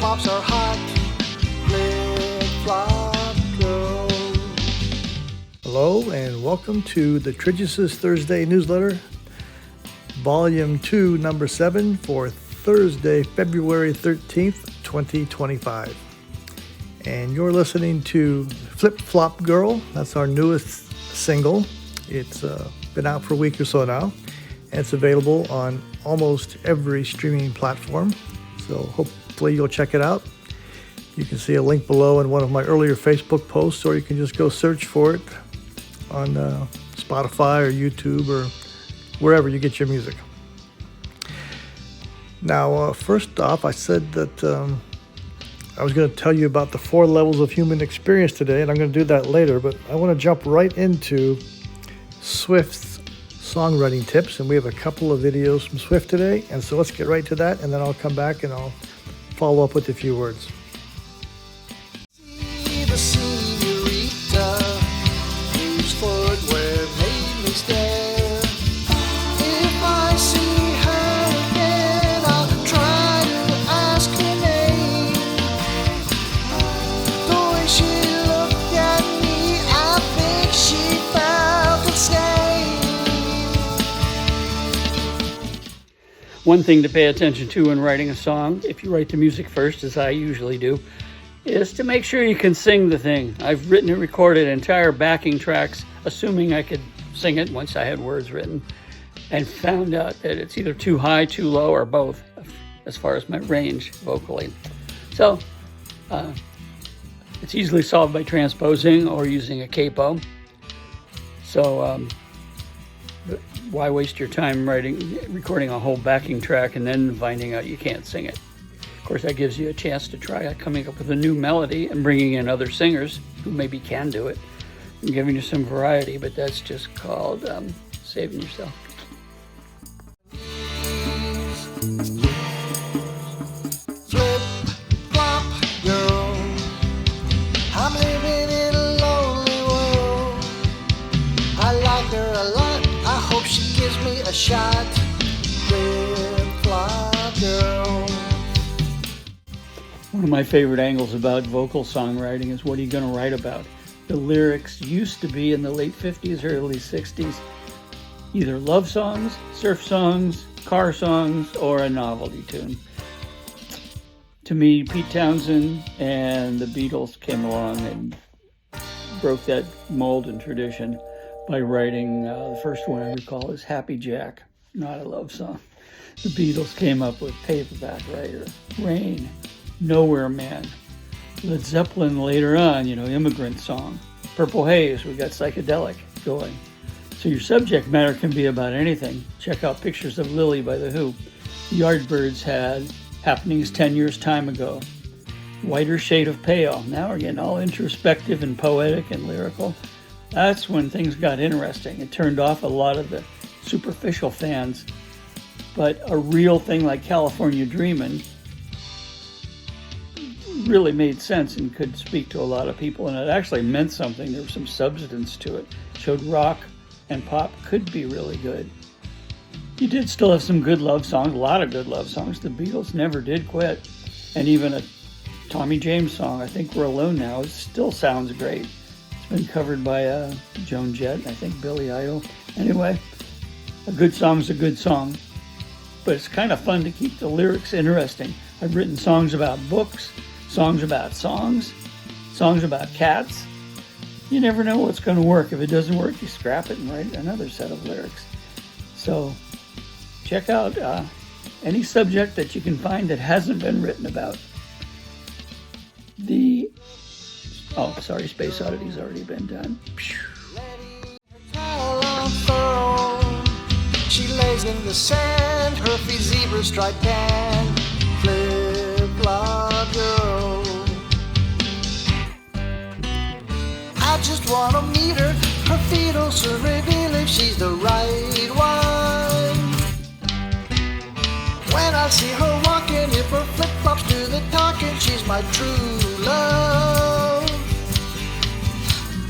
flip-flops are hot. Flip-flop girl. Hello and welcome to the TRYGESIS Thursday Newsletter, Volume 2, Number 7 for Thursday, February 13th, 2025. And you're listening to Flip Flop Girl. That's our newest single. It's been out for a week or so now, and it's available on almost every streaming platform. So hopefully you'll check it out. You can see a link below in one of my earlier Facebook posts, or you can just go search for it on Spotify or YouTube or wherever you get your music. Now, first off, I said that I was going to tell you about the 4 levels of human experience today, and I'm going to do that later, but I want to jump right into Swift's songwriting tips, and we have a couple of videos from Swift today, and so let's get right to that, and then I'll come back and I'll follow up with a few words. See the senorita, whose footwear made me stare. If I see her again, I'll try to ask her name. The way she looked at me, I think she felt its name. One thing to pay attention to when writing a song, if you write the music first, as I usually do, is to make sure you can sing the thing. I've written and recorded entire backing tracks, assuming I could sing it once I had words written, and found out that it's either too high, too low, or both, as far as my range vocally. So, it's easily solved by transposing or using a capo. So, why waste your time recording a whole backing track and then finding out you can't sing it? Of course, that gives you a chance to try coming up with a new melody and bringing in other singers who maybe can do it and giving you some variety, but that's just called saving yourself. Flip-flop girl, I'm living in a lonely world. I like her a lot, I hope she gives me a shot. Flip-flop girl. One of my favorite angles about vocal songwriting is what are you going to write about? The lyrics used to be in the late 50s, early 60s, either love songs, surf songs, car songs, or a novelty tune. To me, Pete Townsend and the Beatles came along and broke that mold and tradition by writing, the first one I recall is Happy Jack, not a love song. The Beatles came up with Paperback Writer, Rain, Nowhere Man, Led Zeppelin later on, Immigrant Song, Purple Haze, we got psychedelic going. So your subject matter can be about anything. Check out Pictures of Lily by The Who. The Yardbirds had Happenings 10 Years Time Ago, Whiter Shade of Pale. Now we're getting all introspective and poetic and lyrical. That's when things got interesting. It turned off a lot of the superficial fans, but a real thing like California Dreamin' really made sense and could speak to a lot of people, and it actually meant something. There was some substance to it. Showed rock and pop could be really good. You did still have some good love songs, a lot of good love songs. The Beatles never did quit. And even a Tommy James song, I Think We're Alone Now, it still sounds great. It's been covered by Joan Jett, I think Billy Idol. Anyway, a good song's a good song, but it's kind of fun to keep the lyrics interesting. I've written songs about books, songs about songs about cats. You never know what's going to work. If it doesn't work, you scrap it and write another set of lyrics. So check out any subject that you can find that hasn't been written about. Space Oddity's already been done. She lays in the sand, her feet zebra striped band. Flip-flop girl. I just wanna meet her. Her feet also reveal if she's the right one. When I see her walking, if her flip-flops do the talking, she's my true love.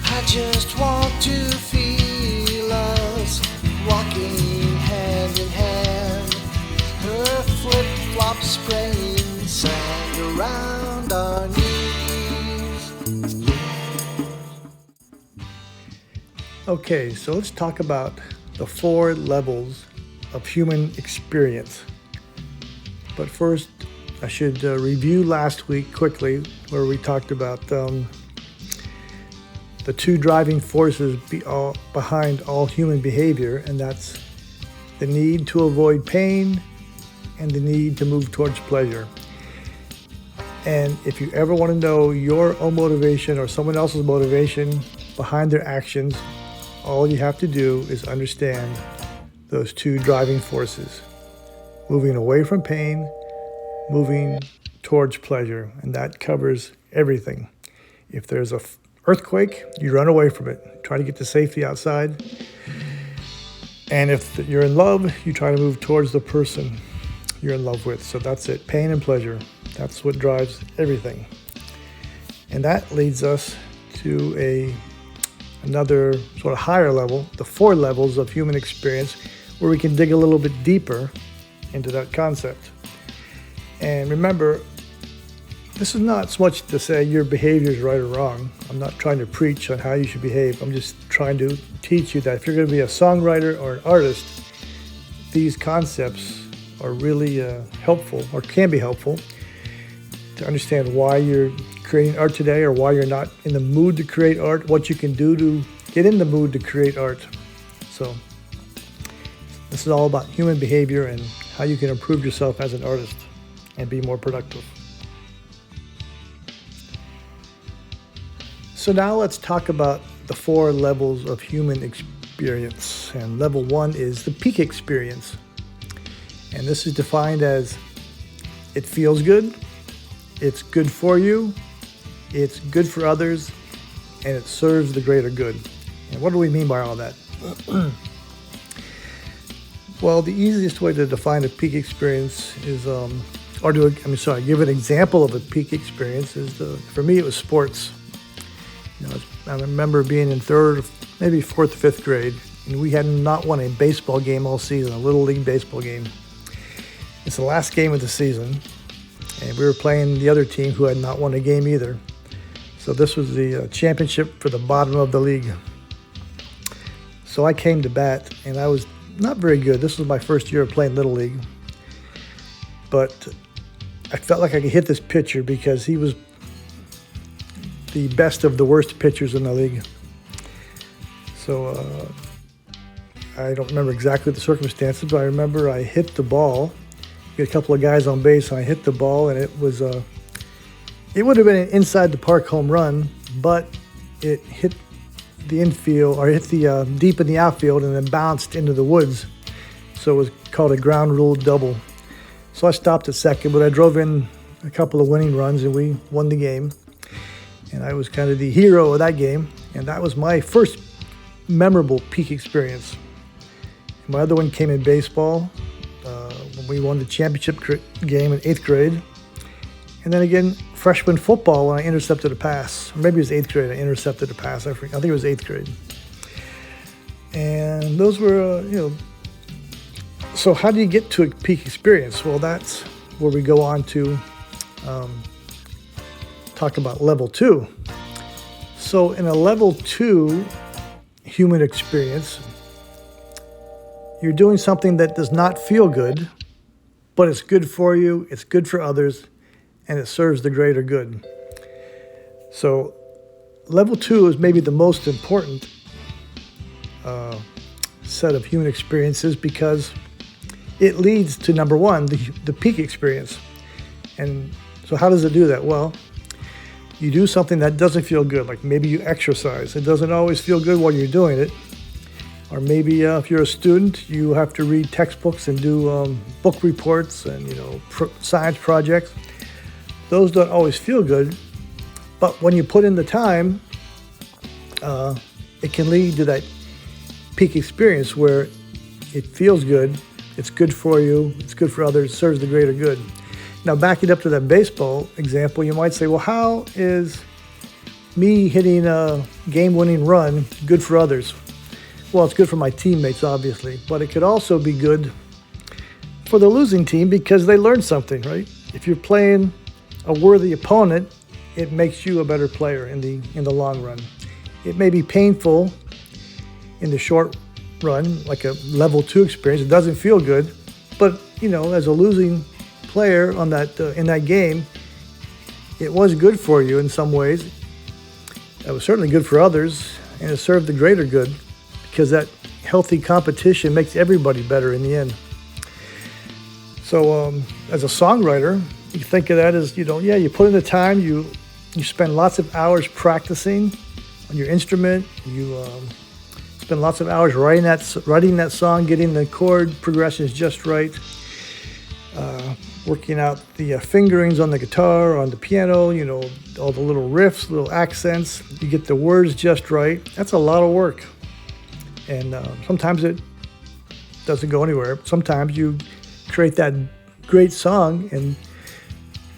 I just want to feel us walking hand in hand. Her flip-flops spraying sand around. Okay, so let's talk about the 4 levels of human experience. But first, I should review last week quickly, where we talked about the 2 driving forces behind all human behavior, and that's the need to avoid pain and the need to move towards pleasure. And if you ever want to know your own motivation or someone else's motivation behind their actions, all you have to do is understand those 2 driving forces: moving away from pain, moving towards pleasure. And that covers everything. If there's an earthquake, you run away from it, try to get to safety outside. And if you're in love, you try to move towards the person you're in love with. So that's it, pain and pleasure. That's what drives everything. And that leads us to another sort of higher level, the 4 levels of human experience, where we can dig a little bit deeper into that concept. And remember, this is not so much to say your behavior is right or wrong. I'm not trying to preach on how you should behave. I'm just trying to teach you that if you're going to be a songwriter or an artist, these concepts are really helpful, or can be helpful, to understand why you're creating art today, or why you're not in the mood to create art, what you can do to get in the mood to create art. So this is all about human behavior and how you can improve yourself as an artist and be more productive. So now let's talk about the 4 levels of human experience. And level 1 is the peak experience. And this is defined as: it feels good, it's good for you, it's good for others, and it serves the greater good. And what do we mean by all that? Well, the easiest way to define a peak experience is, give an example of a peak experience is, for me, it was sports. I remember being in 3rd, maybe 4th, 5th grade, and we had not won a baseball game all season, a little league baseball game. It's the last game of the season, and we were playing the other team who had not won a game either. So this was the championship for the bottom of the league. So I came to bat, and I was not very good. This was my first year of playing Little League. But I felt like I could hit this pitcher because he was the best of the worst pitchers in the league. So I don't remember exactly the circumstances, but I remember I hit the ball. We had a couple of guys on base, and I hit the ball, and it would have been an inside the park home run, but it hit the infield, or hit the deep in the outfield, and then bounced into the woods. So it was called a ground rule double. So I stopped at second, but I drove in a couple of winning runs, and we won the game. And I was kind of the hero of that game, and that was my first memorable peak experience. My other one came in baseball, when we won the championship game in 8th grade. And then again, freshman football, when I intercepted a pass. Or maybe it was 8th grade, I intercepted a pass. I think it was 8th grade. And those were, so how do you get to a peak experience? Well, that's where we go on to talk about level 2. So in a level 2 human experience, you're doing something that does not feel good, but it's good for you, it's good for others, and it serves the greater good. So level 2 is maybe the most important set of human experiences, because it leads to number 1, the peak experience. And so how does it do that? Well, you do something that doesn't feel good, like maybe you exercise. It doesn't always feel good while you're doing it. Or maybe if you're a student, you have to read textbooks and do book reports and science projects. Those don't always feel good, but when you put in the time, it can lead to that peak experience where it feels good, it's good for you, it's good for others, serves the greater good. Now, backing up to that baseball example, you might say, well, how is me hitting a game-winning run good for others? Well, it's good for my teammates, obviously, but it could also be good for the losing team because they learned something, right? If you're playing a worthy opponent, it makes you a better player in the long run. It may be painful in the short run, like a level 2 experience. It doesn't feel good, but as a losing player on that in that game, it was good for you in some ways. It was certainly good for others, and it served the greater good, because that healthy competition makes everybody better in the end. So as a songwriter, you think of that as, you put in the time, you spend lots of hours practicing on your instrument, you spend lots of hours writing that song, getting the chord progressions just right, working out the fingerings on the guitar, on the piano, all the little riffs, little accents, you get the words just right. That's a lot of work. And sometimes it doesn't go anywhere. Sometimes you create that great song, and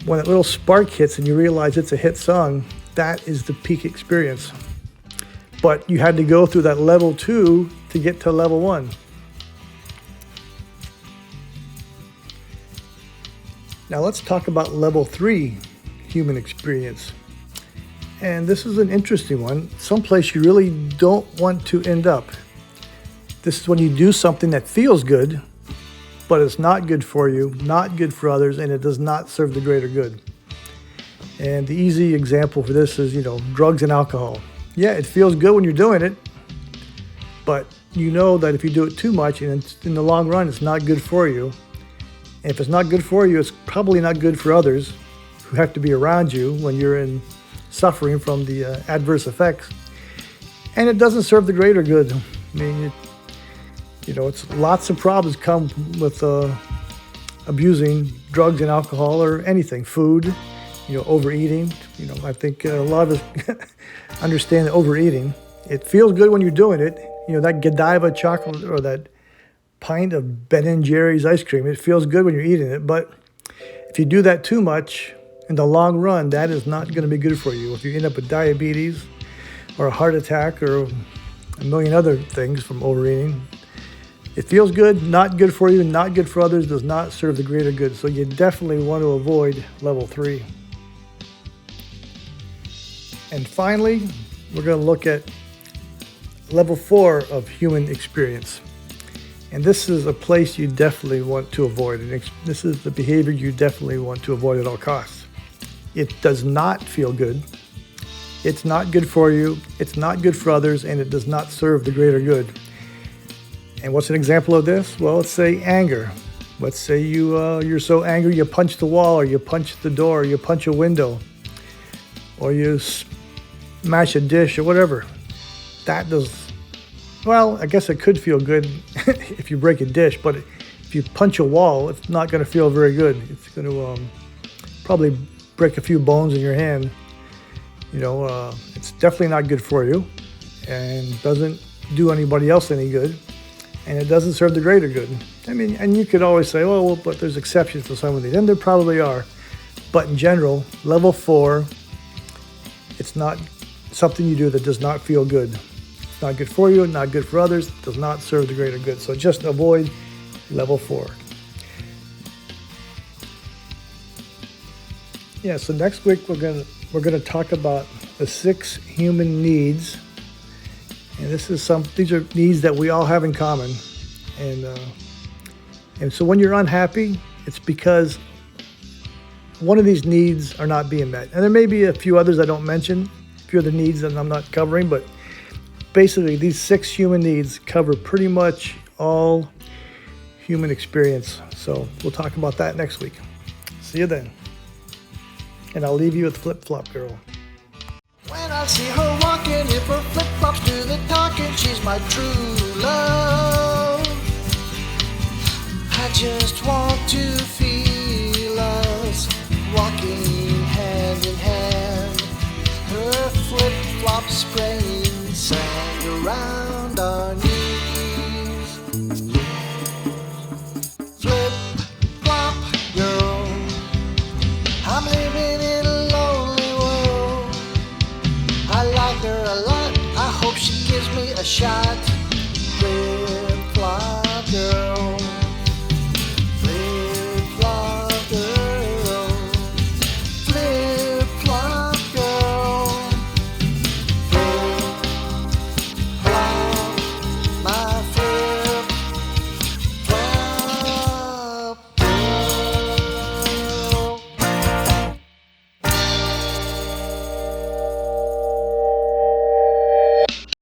when that little spark hits and you realize it's a hit song, that is the peak experience. But you had to go through that level 2 to get to level 1. Now let's talk about level 3 human experience. And this is an interesting one, someplace you really don't want to end up. This is when you do something that feels good, but it's not good for you, not good for others, and it does not serve the greater good. And the easy example for this is, drugs and alcohol. Yeah, it feels good when you're doing it, but you know that if you do it too much, and in the long run, it's not good for you. And if it's not good for you, it's probably not good for others who have to be around you when you're suffering from the adverse effects. And it doesn't serve the greater good. I mean, it's lots of problems come with abusing drugs and alcohol or anything, food, overeating. I think a lot of us understand that overeating, it feels good when you're doing it. That Godiva chocolate or that pint of Ben & Jerry's ice cream, it feels good when you're eating it. But if you do that too much, in the long run, that is not going to be good for you. If you end up with diabetes or a heart attack or a million other things from overeating, it feels good, not good for you, not good for others, does not serve the greater good. So you definitely want to avoid level 3. And finally, we're going to look at level 4 of human experience. And this is a place you definitely want to avoid. And this is the behavior you definitely want to avoid at all costs. It does not feel good. It's not good for you. It's not good for others, and it does not serve the greater good. And what's an example of this? Well, let's say anger. Let's say you're so angry you punch the wall, or you punch the door, or you punch a window, or you smash a dish, or whatever. Well, I guess it could feel good if you break a dish, but if you punch a wall, it's not going to feel very good. It's going to probably break a few bones in your hand. It's definitely not good for you, and doesn't do anybody else any good. And it doesn't serve the greater good. I mean, and you could always say, well, but there's exceptions to some of these, and there probably are. But in general, level 4, it's not something you do that does not feel good. It's not good for you, not good for others, does not serve the greater good. So just avoid level 4. Yeah, so next week we're gonna talk about the 6 human needs. And these are needs that we all have in common. And so when you're unhappy, it's because one of these needs are not being met. And there may be a few others I don't mention, a few other needs that I'm not covering, but basically these 6 human needs cover pretty much all human experience. So we'll talk about that next week. See you then. And I'll leave you with Flip Flop Girl. When I see her walking, if her flip-flops do the talking, she's my true love. I just want to feel us walking hand in hand. Her flip-flops spraying sand around our knees. Flip-flop girl, I'm living in a lonely world. I like her a lot, I hope she gives me a shot.